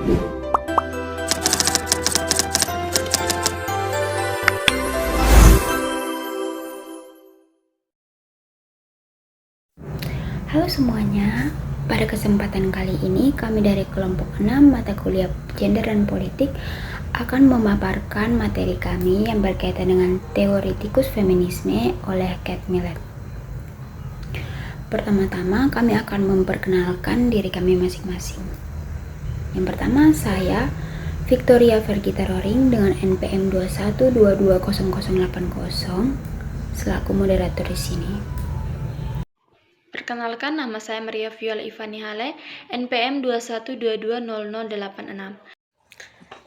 Halo semuanya, pada kesempatan kali ini kami dari kelompok 6 mata kuliah Gender dan Politik akan memaparkan materi kami yang berkaitan dengan teoretikus feminisme oleh Kate Millett. Pertama-tama kami akan memperkenalkan diri kami masing-masing. Yang pertama, saya Victoria Vergita Roring dengan NPM 21220080 selaku moderator di sini. Perkenalkan, nama saya Maria Viola Ivani Hale, NPM 21220086.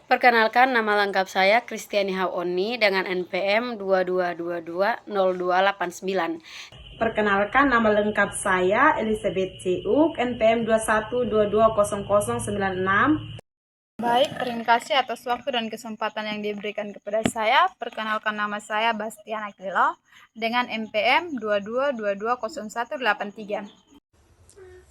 Perkenalkan, nama lengkap saya Kristiani Haoni dengan NPM 22220289. Perkenalkan, nama lengkap saya Elizabeth C. Uk, NPM 21220096. Baik, terima kasih atas waktu dan kesempatan yang diberikan kepada saya. Perkenalkan, nama saya Bastian Aquila dengan NPM 22220183.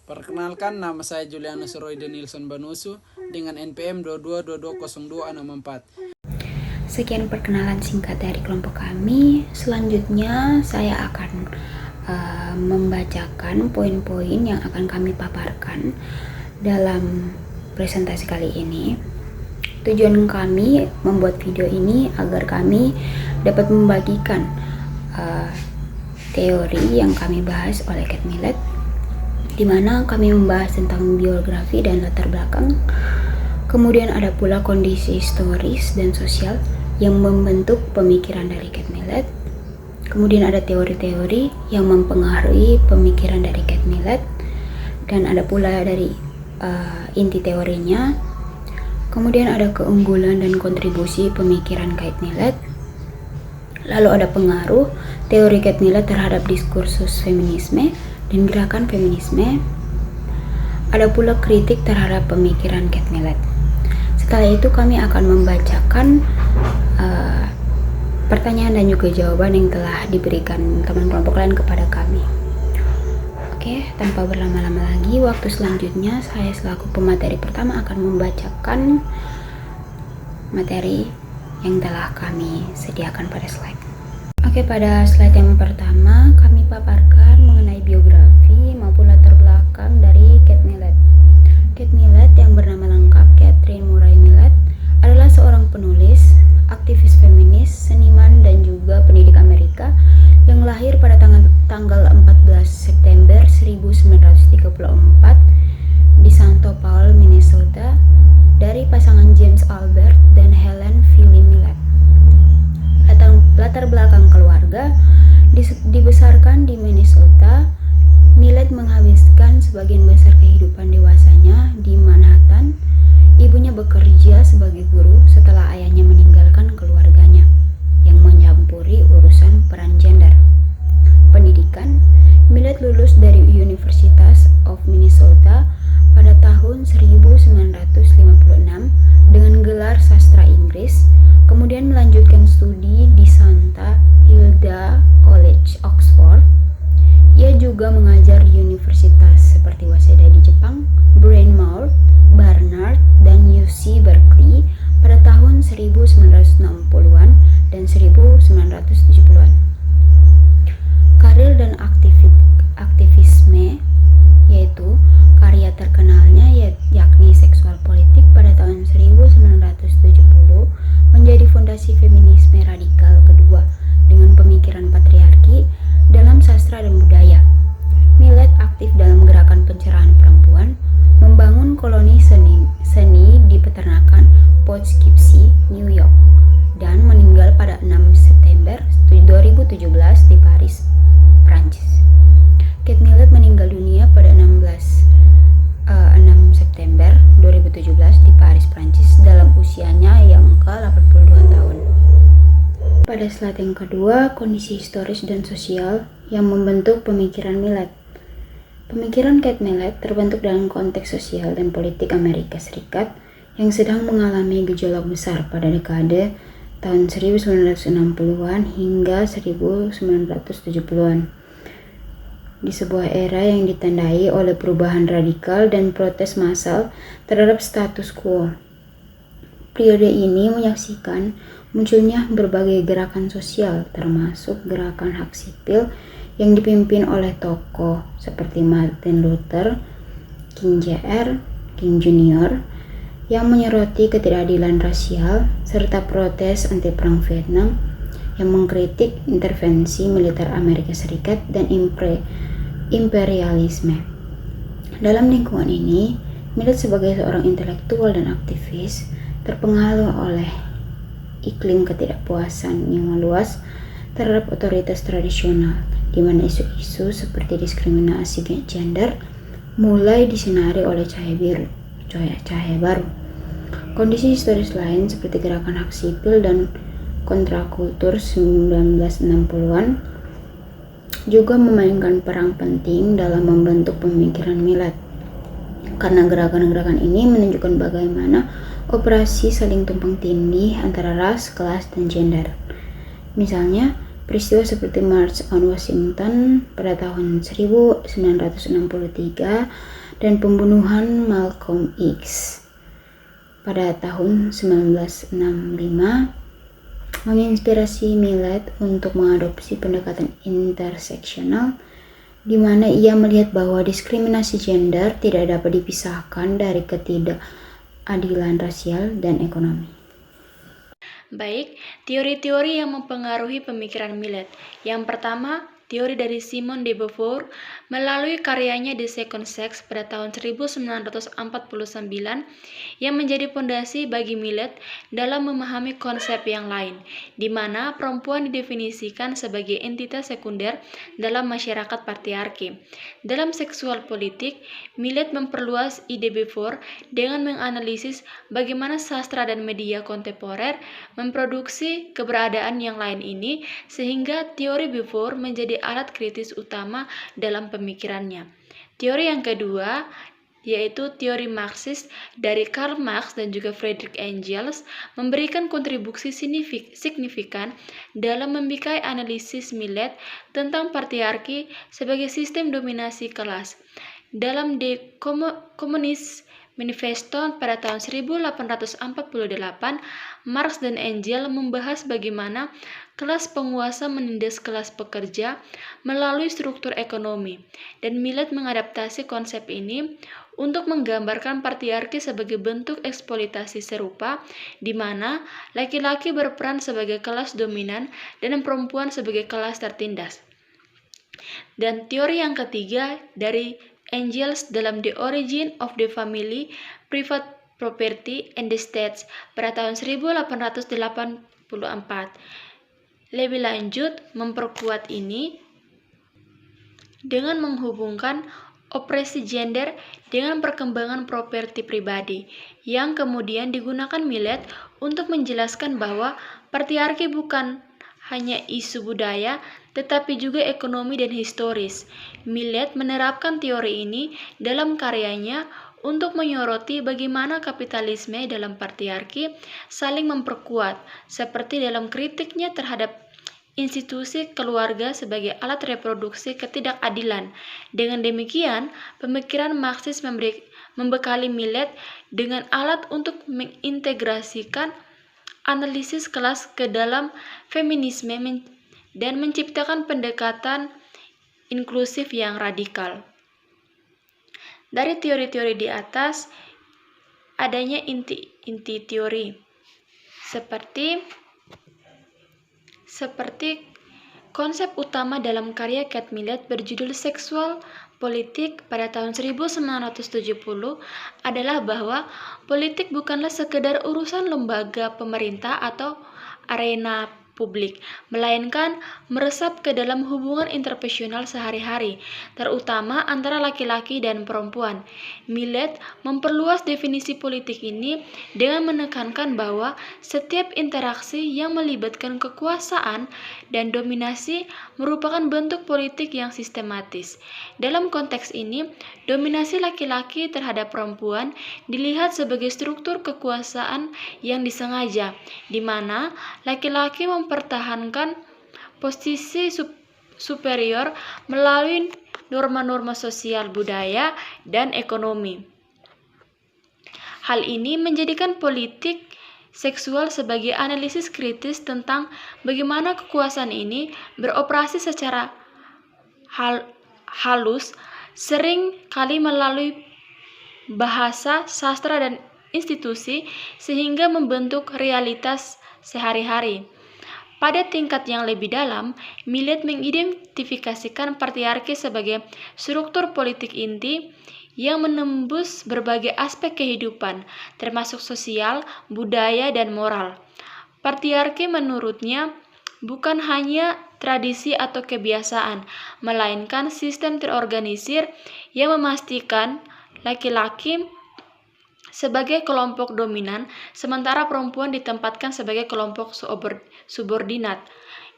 Perkenalkan, nama saya Julianus Royde Nilson Banusu dengan NPM 22220264. Sekian perkenalan singkat dari kelompok kami. Selanjutnya saya akan membacakan poin-poin yang akan kami paparkan dalam presentasi kali ini. Tujuan kami membuat video ini agar kami dapat membagikan teori yang kami bahas oleh Kate Millett, di mana kami membahas tentang biografi dan latar belakang. Kemudian ada pula kondisi historis dan sosial yang membentuk pemikiran dari Kate Millett. Kemudian ada teori-teori yang mempengaruhi pemikiran dari Kate Millett, dan ada pula dari inti teorinya. Kemudian ada keunggulan dan kontribusi pemikiran Kate Millett. Lalu ada pengaruh teori Kate Millett terhadap diskursus feminisme dan gerakan feminisme. Ada pula kritik terhadap pemikiran Kate Millett. Setelah itu kami akan membacakan pertanyaan dan juga jawaban yang telah diberikan teman kelompok lain kepada kami. Oke, tanpa berlama-lama lagi, waktu selanjutnya saya selaku pemateri pertama akan membacakan materi yang telah kami sediakan pada slide. Oke, pada slide yang pertama kami paparkan mengenai biografi maupun latar belakang dari Kate Millett. Kate Millett yang bernama lengkap Catherine Murray Millett adalah seorang penulis, aktivis feminis, seniman, dan juga pendidik Amerika yang lahir pada tanggal 14 September 1934 di Santo Paul, Minnesota, dari pasangan James Albert dan Helen Philly Millett. Latar belakang keluarga: dibesarkan di Minnesota, Millett menghabiskan sebagian besar kehidupan dewasanya di Manhattan. Ibunya bekerja sebagai guru setelah ayahnya meninggalkan keluarganya yang mencampuri urusan peran gender. Pendidikan: Millett lulus dari University of Minnesota pada tahun 1956 dengan gelar sastra Inggris, kemudian melanjutkan studi di Santa Hilda College, Oxford. Ia juga mengajar di universitas seperti Waseda di Jepang, Bryn Mawr, Barnard, dan UC Berkeley pada tahun 1960-an dan 1970-an. Karir dan aktivisme, yaitu karya terkenalnya yakni Seksual Politik pada tahun 1970, menjadi fondasi feminisme radikal kedua dengan pemikiran patriarki dalam sastra dan budaya. Millett aktif dalam gerakan pencerahan perempuan, membangun koloni seni di peternakan Poughkeepsie, New York, dan meninggal pada 6 September 2017 di Paris, Prancis. Kate Millett meninggal dunia pada 6 September 2017 di Paris, Prancis dalam usianya yang ke-82 tahun. Pada slide yang kedua, kondisi historis dan sosial yang membentuk pemikiran Millett. Pemikiran Kate Millett terbentuk dalam konteks sosial dan politik Amerika Serikat yang sedang mengalami gejolak besar pada dekade tahun 1960-an hingga 1970-an. di sebuah era yang ditandai oleh perubahan radikal dan protes massal terhadap status quo. Periode ini menyaksikan munculnya berbagai gerakan sosial, termasuk gerakan hak sipil yang dipimpin oleh tokoh seperti Martin Luther King Jr., King Jr., yang menyoroti ketidakadilan rasial serta protes anti perang Vietnam, yang mengkritik intervensi militer Amerika Serikat dan imperialisme. Dalam lingkungan ini, Millet sebagai seorang intelektual dan aktivis terpengaruh oleh iklim ketidakpuasan yang meluas terhadap otoritas tradisional, di mana isu-isu seperti diskriminasi gender mulai disinari oleh cahaya baru. Kondisi historis lain seperti gerakan hak sipil dan kontrakultur 1960-an juga memainkan peran penting dalam membentuk pemikiran Millet. Karena gerakan-gerakan ini menunjukkan bagaimana operasi saling tumpang tindih antara ras, kelas, dan gender. Misalnya, peristiwa seperti March on Washington pada tahun 1963 dan pembunuhan Malcolm X pada tahun 1965 menginspirasi Millet untuk mengadopsi pendekatan interseksional, di mana ia melihat bahwa diskriminasi gender tidak dapat dipisahkan dari ketidakadilan rasial dan ekonomi. Baik, teori-teori yang mempengaruhi pemikiran Millet. Yang pertama, teori dari Simone de Beauvoir melalui karyanya The Second Sex pada tahun 1949 yang menjadi fondasi bagi Millet dalam memahami konsep yang lain, di mana perempuan didefinisikan sebagai entitas sekunder dalam masyarakat patriarki. Dalam seksual politik, Millet memperluas ide Beauvoir dengan menganalisis bagaimana sastra dan media kontemporer memproduksi keberadaan yang lain ini, sehingga teori Beauvoir menjadi alat kritis utama dalam pemikirannya. Teori yang kedua yaitu teori Marxis dari Karl Marx dan juga Friedrich Engels memberikan kontribusi signifikan dalam membikai analisis Millet tentang patriarki sebagai sistem dominasi kelas. Dalam The Communist Manifesto pada tahun 1848, Marx dan Engels membahas bagaimana kelas penguasa menindas kelas pekerja melalui struktur ekonomi, dan Millet mengadaptasi konsep ini untuk menggambarkan patriarki sebagai bentuk eksploitasi serupa, di mana laki-laki berperan sebagai kelas dominan dan perempuan sebagai kelas tertindas. Dan teori yang ketiga dari Engels dalam The Origin of the Family, Private Property and the State pada tahun 1884. Lebih lanjut, memperkuat ini dengan menghubungkan opresi gender dengan perkembangan properti pribadi, yang kemudian digunakan Millet untuk menjelaskan bahwa patriarki bukan hanya isu budaya, tetapi juga ekonomi dan historis. Millet menerapkan teori ini dalam karyanya untuk menyoroti bagaimana kapitalisme dalam patriarki saling memperkuat, seperti dalam kritiknya terhadap institusi keluarga sebagai alat reproduksi ketidakadilan. Dengan demikian, pemikiran Marxis membekali Millet dengan alat untuk mengintegrasikan analisis kelas ke dalam feminisme dan menciptakan pendekatan inklusif yang radikal. Dari teori-teori di atas, adanya inti teori seperti konsep utama dalam karya Kate Millet berjudul Seksual Politik pada tahun 1970 adalah bahwa politik bukanlah sekedar urusan lembaga pemerintah atau arena publik, melainkan meresap ke dalam hubungan interpersonal sehari-hari, terutama antara laki-laki dan perempuan. Millet memperluas definisi politik ini dengan menekankan bahwa setiap interaksi yang melibatkan kekuasaan dan dominasi merupakan bentuk politik yang sistematis. Dalam konteks ini, dominasi laki-laki terhadap perempuan dilihat sebagai struktur kekuasaan yang disengaja, di mana laki-laki mempertahankan posisi superior melalui norma-norma sosial, budaya, dan ekonomi. Hal ini menjadikan politik seksual sebagai analisis kritis tentang bagaimana kekuasaan ini beroperasi secara halus, sering kali melalui bahasa, sastra, dan institusi, sehingga membentuk realitas sehari-hari. Pada tingkat yang lebih dalam, Millet mengidentifikasikan patriarki sebagai struktur politik inti yang menembus berbagai aspek kehidupan, termasuk sosial, budaya, dan moral. Patriarki menurutnya bukan hanya tradisi atau kebiasaan, melainkan sistem terorganisir yang memastikan laki-laki sebagai kelompok dominan, sementara perempuan ditempatkan sebagai kelompok subordinat.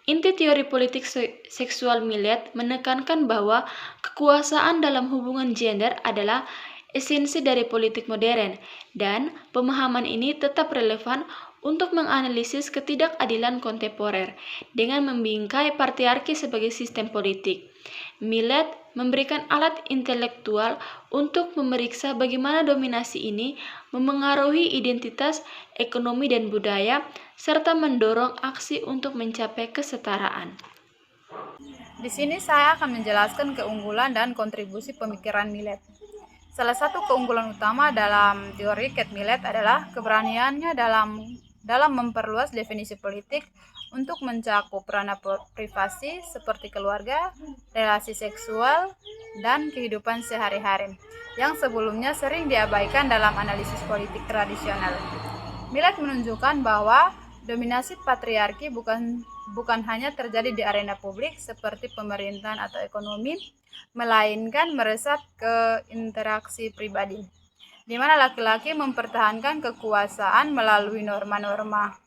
Inti teori politik seksual Millet menekankan bahwa kekuasaan dalam hubungan gender adalah esensi dari politik modern, dan pemahaman ini tetap relevan untuk menganalisis ketidakadilan kontemporer dengan membingkai patriarki sebagai sistem politik. Millet memberikan alat intelektual untuk memeriksa bagaimana dominasi ini memengaruhi identitas, ekonomi, dan budaya, serta mendorong aksi untuk mencapai kesetaraan. Di sini saya akan menjelaskan keunggulan dan kontribusi pemikiran Millet. Salah satu keunggulan utama dalam teori Kate Millet adalah keberaniannya dalam memperluas definisi politik untuk mencakup ranah privasi seperti keluarga, relasi seksual, dan kehidupan sehari-hari yang sebelumnya sering diabaikan dalam analisis politik tradisional. Millet menunjukkan bahwa dominasi patriarki bukan hanya terjadi di arena publik seperti pemerintahan atau ekonomi, melainkan meresap ke interaksi pribadi, di mana laki-laki mempertahankan kekuasaan melalui norma-norma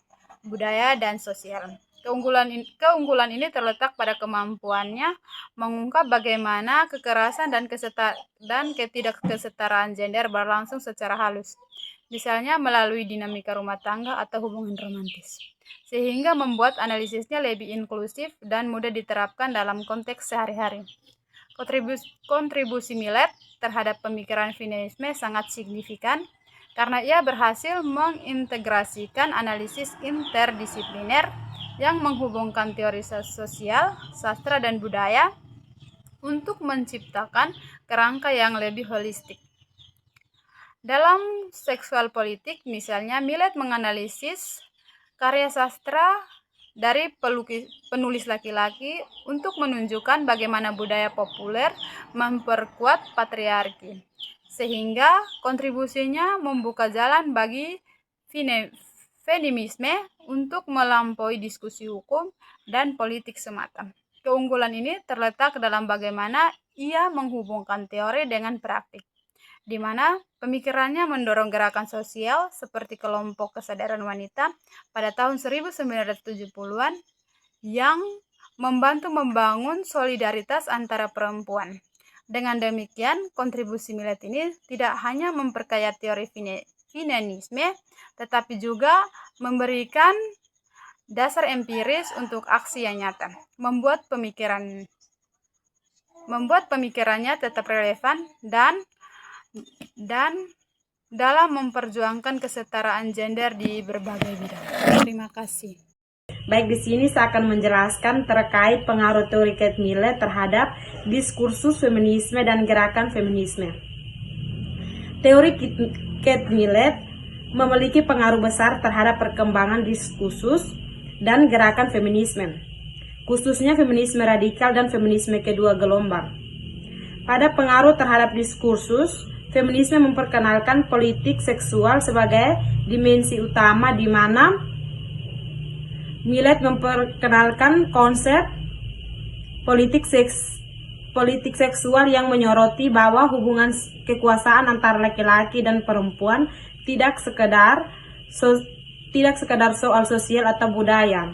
budaya dan sosial. Keunggulan ini terletak pada kemampuannya mengungkap bagaimana kekerasan dan ketidakkesetaraan gender berlangsung secara halus, misalnya melalui dinamika rumah tangga atau hubungan romantis, sehingga membuat analisisnya lebih inklusif dan mudah diterapkan dalam konteks sehari-hari. Kontribusi Millet terhadap pemikiran feminisme sangat signifikan karena ia berhasil mengintegrasikan analisis interdisipliner yang menghubungkan teori sosial, sastra, dan budaya untuk menciptakan kerangka yang lebih holistik. Dalam seksual politik, misalnya, Millet menganalisis karya sastra dari penulis laki-laki untuk menunjukkan bagaimana budaya populer memperkuat patriarki, sehingga kontribusinya membuka jalan bagi feminisme untuk melampaui diskusi hukum dan politik semata. Keunggulan ini terletak dalam bagaimana ia menghubungkan teori dengan praktik, di mana pemikirannya mendorong gerakan sosial seperti kelompok kesadaran wanita pada tahun 1970-an yang membantu membangun solidaritas antara perempuan. Dengan demikian, kontribusi Millet ini tidak hanya memperkaya teori feminisme, tetapi juga memberikan dasar empiris untuk aksi yang nyata, membuat pemikirannya tetap relevan dan dalam memperjuangkan kesetaraan gender di berbagai bidang. Terima kasih. Baik, di sini saya akan menjelaskan terkait pengaruh teori Kate Millet terhadap diskursus feminisme dan gerakan feminisme. Teori Kate Millet memiliki pengaruh besar terhadap perkembangan diskursus dan gerakan feminisme, khususnya feminisme radikal dan feminisme kedua gelombang. Pada pengaruh terhadap diskursus, feminisme memperkenalkan politik seksual sebagai dimensi utama, di mana Millet memperkenalkan konsep politik seksual yang menyoroti bahwa hubungan kekuasaan antara laki-laki dan perempuan tidak sekedar soal sosial atau budaya,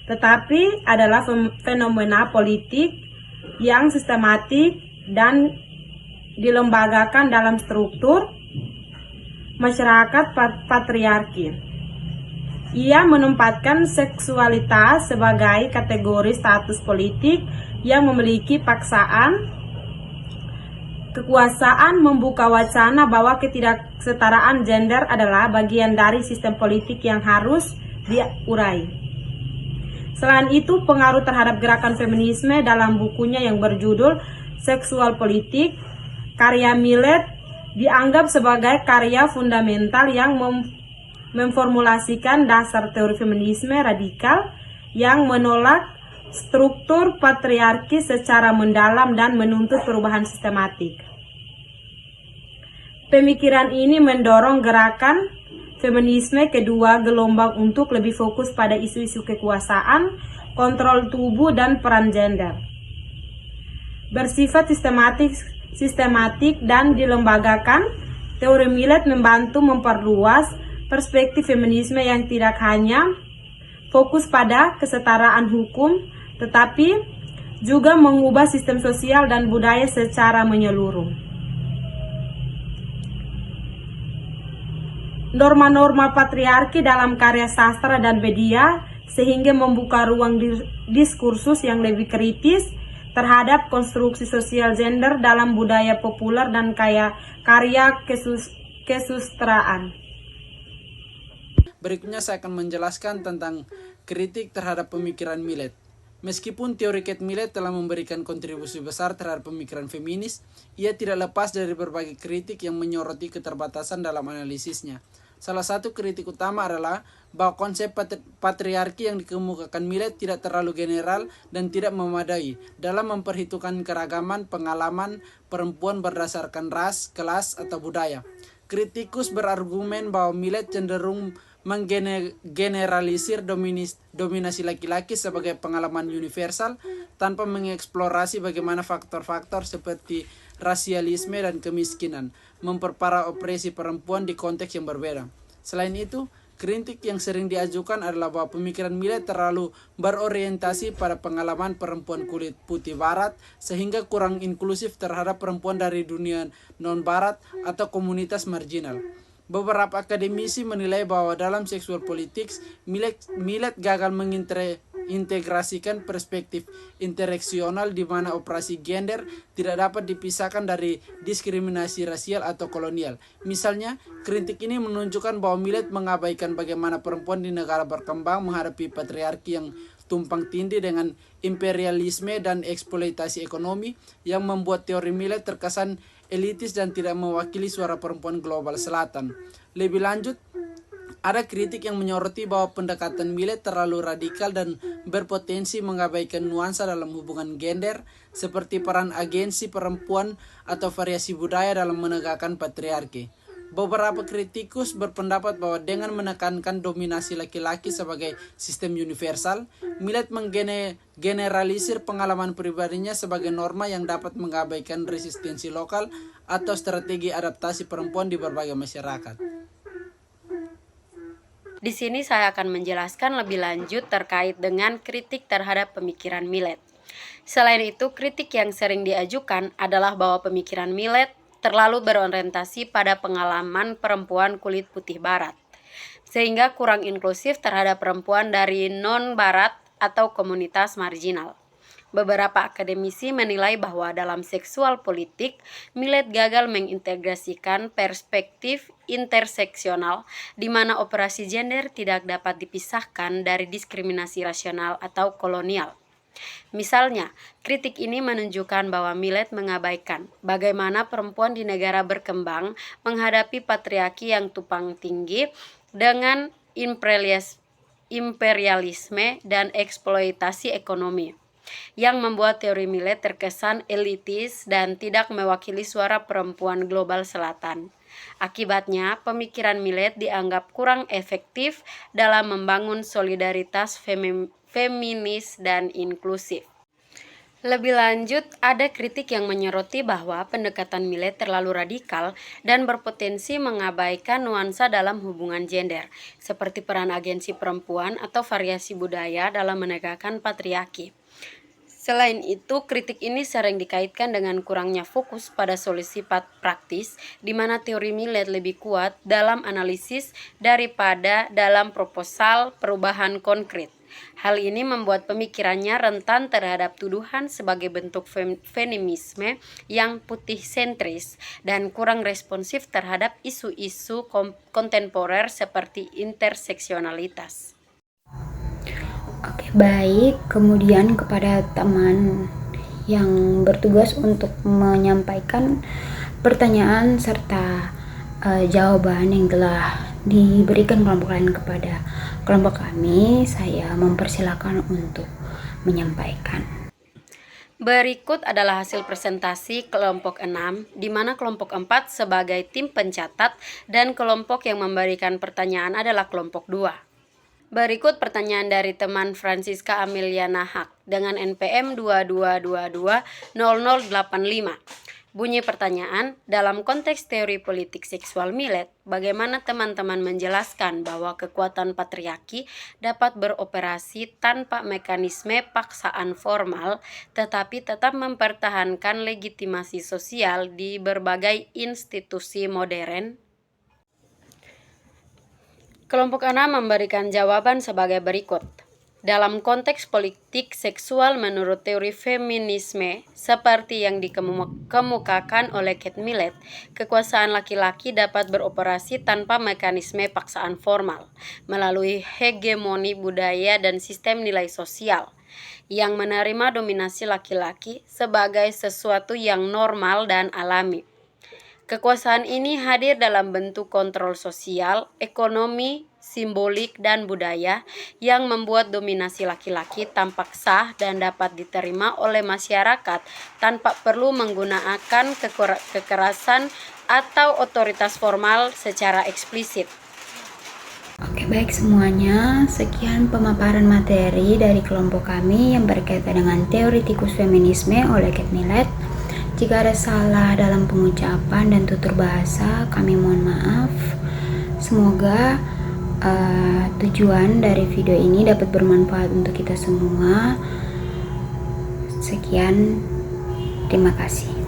tetapi adalah fenomena politik yang sistematik dan dilembagakan dalam struktur masyarakat patriarki. Ia menempatkan seksualitas sebagai kategori status politik yang memiliki paksaan kekuasaan membuka wacana bahwa ketidaksetaraan gender adalah bagian dari sistem politik yang harus diurai. Selain itu, pengaruh terhadap gerakan feminisme dalam bukunya yang berjudul Seksual Politik, karya Millet dianggap sebagai karya fundamental yang memformulasikan dasar teori feminisme radikal yang menolak struktur patriarki secara mendalam dan menuntut perubahan sistematik. Pemikiran ini mendorong gerakan feminisme kedua gelombang untuk lebih fokus pada isu-isu kekuasaan, kontrol tubuh, dan peran gender. Bersifat sistematik dan dilembagakan, teori Millet membantu memperluas perspektif feminisme yang tidak hanya fokus pada kesetaraan hukum, tetapi juga mengubah sistem sosial dan budaya secara menyeluruh. Norma-norma patriarki dalam karya sastra dan media sehingga membuka ruang diskursus yang lebih kritis terhadap konstruksi sosial gender dalam budaya populer dan karya kesusastraan. Berikutnya saya akan menjelaskan tentang kritik terhadap pemikiran Millet. Meskipun teori Kate Millet telah memberikan kontribusi besar terhadap pemikiran feminis, ia tidak lepas dari berbagai kritik yang menyoroti keterbatasan dalam analisisnya. Salah satu kritik utama adalah bahwa konsep patriarki yang dikemukakan Millet tidak terlalu general dan tidak memadai dalam memperhitungkan keragaman pengalaman perempuan berdasarkan ras, kelas, atau budaya. Kritikus berargumen bahwa Millet cenderung menggeneralisir dominasi laki-laki sebagai pengalaman universal tanpa mengeksplorasi bagaimana faktor-faktor seperti rasialisme dan kemiskinan memperparah opresi perempuan di konteks yang berbeda. Selain itu, kritik yang sering diajukan adalah bahwa pemikiran Millet terlalu berorientasi pada pengalaman perempuan kulit putih barat sehingga kurang inklusif terhadap perempuan dari dunia non-barat atau komunitas marginal. Beberapa akademisi menilai bahwa dalam seksual politics, Millet gagal mengintegrasikan perspektif interseksional di mana operasi gender tidak dapat dipisahkan dari diskriminasi rasial atau kolonial. Misalnya, kritik ini menunjukkan bahwa Millet mengabaikan bagaimana perempuan di negara berkembang menghadapi patriarki yang tumpang tindih dengan imperialisme dan eksploitasi ekonomi yang membuat teori Millet terkesan elitis dan tidak mewakili suara perempuan global selatan. Lebih lanjut, ada kritik yang menyoroti bahwa pendekatan Millet terlalu radikal dan berpotensi mengabaikan nuansa dalam hubungan gender seperti peran agensi perempuan atau variasi budaya dalam menegakkan patriarki. Beberapa kritikus berpendapat bahwa dengan menekankan dominasi laki-laki sebagai sistem universal, Millet menggeneralisir pengalaman pribadinya sebagai norma yang dapat mengabaikan resistensi lokal atau strategi adaptasi perempuan di berbagai masyarakat. Di sini saya akan menjelaskan lebih lanjut terkait dengan kritik terhadap pemikiran Millet. Selain itu, kritik yang sering diajukan adalah bahwa pemikiran Millet terlalu berorientasi pada pengalaman perempuan kulit putih barat, sehingga kurang inklusif terhadap perempuan dari non-barat atau komunitas marginal. Beberapa akademisi menilai bahwa dalam seksual politik, Millet gagal mengintegrasikan perspektif interseksional di mana operasi gender tidak dapat dipisahkan dari diskriminasi rasional atau kolonial. Misalnya, kritik ini menunjukkan bahwa Millet mengabaikan bagaimana perempuan di negara berkembang menghadapi patriarki yang tumpang tinggi dengan imperialisme dan eksploitasi ekonomi, yang membuat teori Millet terkesan elitis dan tidak mewakili suara perempuan global selatan. Akibatnya, pemikiran Millet dianggap kurang efektif dalam membangun solidaritas feminis dan inklusif. Lebih lanjut, ada kritik yang menyoroti bahwa pendekatan Millet terlalu radikal dan berpotensi mengabaikan nuansa dalam hubungan gender, seperti peran agensi perempuan atau variasi budaya dalam menegakkan patriarki. Selain itu, kritik ini sering dikaitkan dengan kurangnya fokus pada solusi praktis, di mana teori Millet lebih kuat dalam analisis daripada dalam proposal perubahan konkret. Hal ini membuat pemikirannya rentan terhadap tuduhan sebagai bentuk feminisme yang putih sentris dan kurang responsif terhadap isu-isu kontemporer seperti interseksionalitas. Oke, baik. Kemudian kepada teman yang bertugas untuk menyampaikan pertanyaan serta jawaban yang telah diberikan kelompok lain kepada kelompok kami, saya mempersilakan untuk menyampaikan. Berikut adalah hasil presentasi kelompok 6, di mana kelompok 4 sebagai tim pencatat dan kelompok yang memberikan pertanyaan adalah kelompok 2. Berikut pertanyaan dari teman Francisca Ameliana Haq dengan NPM 22220085. Bunyi pertanyaan, dalam konteks teori politik seksual Millet, bagaimana teman-teman menjelaskan bahwa kekuatan patriarki dapat beroperasi tanpa mekanisme paksaan formal, tetapi tetap mempertahankan legitimasi sosial di berbagai institusi modern? Kelompok 6 memberikan jawaban sebagai berikut. Dalam konteks politik seksual menurut teori feminisme, seperti yang dikemukakan oleh Kate Millett, kekuasaan laki-laki dapat beroperasi tanpa mekanisme paksaan formal, melalui hegemoni budaya dan sistem nilai sosial, yang menerima dominasi laki-laki sebagai sesuatu yang normal dan alami. Kekuasaan ini hadir dalam bentuk kontrol sosial, ekonomi, simbolik, dan budaya yang membuat dominasi laki-laki tampak sah dan dapat diterima oleh masyarakat tanpa perlu menggunakan kekerasan atau otoritas formal secara eksplisit. Oke, baik semuanya. Sekian pemaparan materi dari kelompok kami yang berkaitan dengan teoretikus feminisme oleh Kate Millett. Jika ada salah dalam pengucapan dan tutur bahasa, kami mohon maaf. Semoga tujuan dari video ini dapat bermanfaat untuk kita semua. Sekian, terima kasih.